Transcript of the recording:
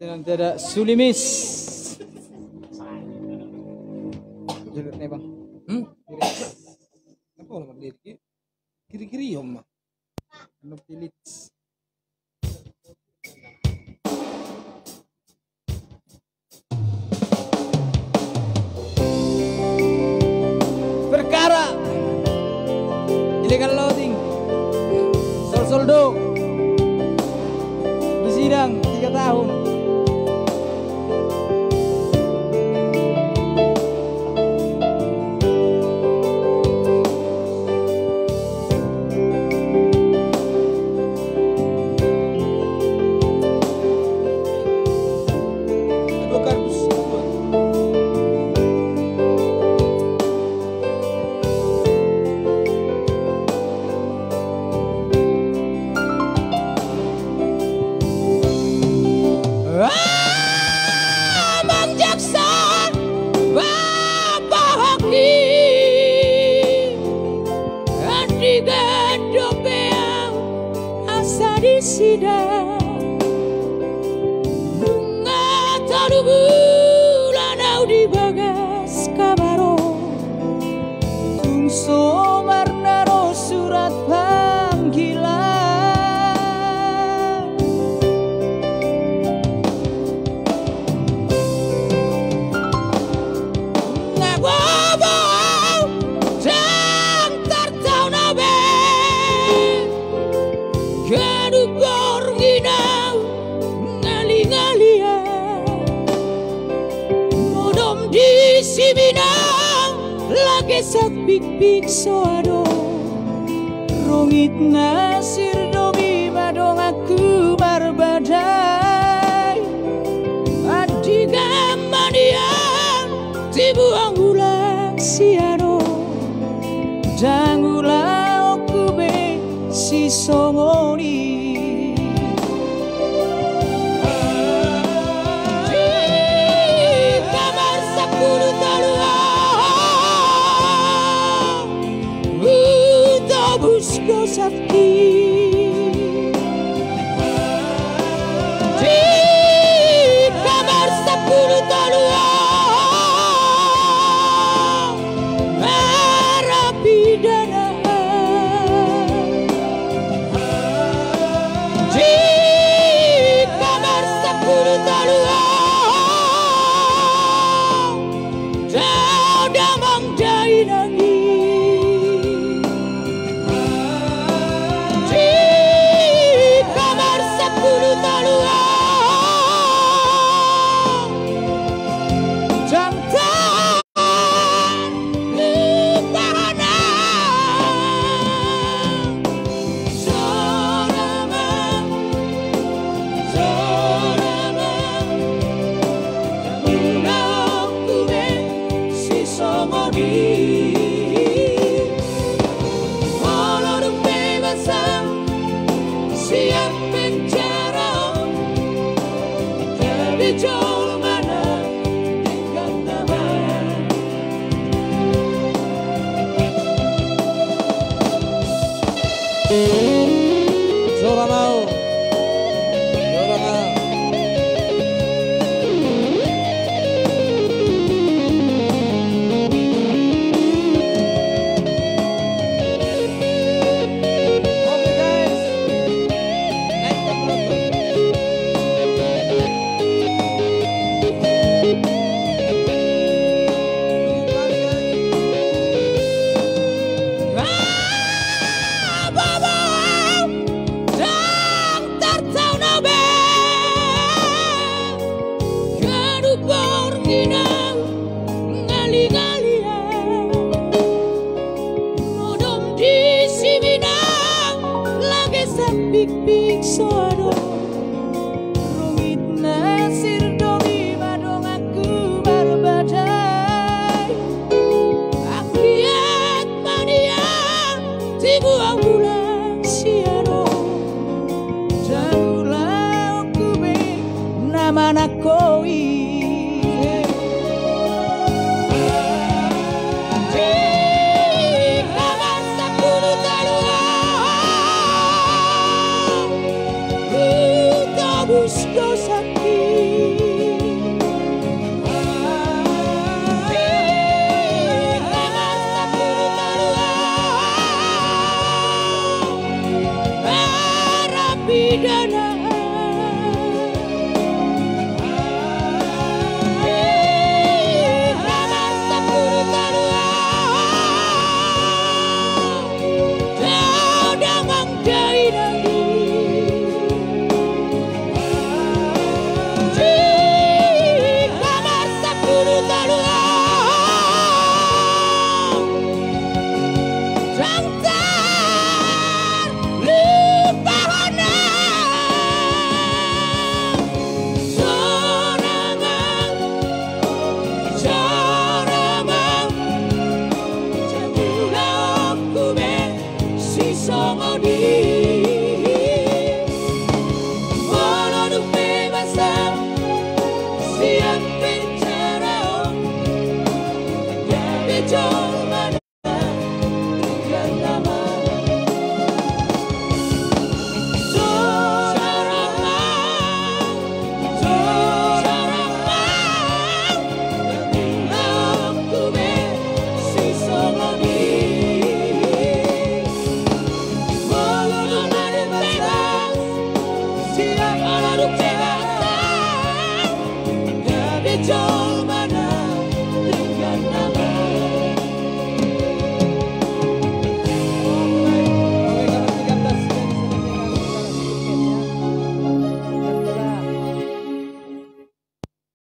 Nanti ada Sulimis. Jelek nih bang. Apa orang berdiri? Kiri-kiri om mah. Anu pilit. Perkara illegal loading. Soldo disidang 3 tahun. Sak pik-pik soado rongit nasir dogi madong aku barbadai adi gamanian tibuang ulang siano jangula okube si songoni kamar 10 tahun busco sakit di kamar 10 tahun narapidana di kamar 10 tahun damang jai nangis pik-pik soado rongit nasir dogi madong aku barbadai akiat mania tibuang bulan siano jaulah aku be nama nakoi idana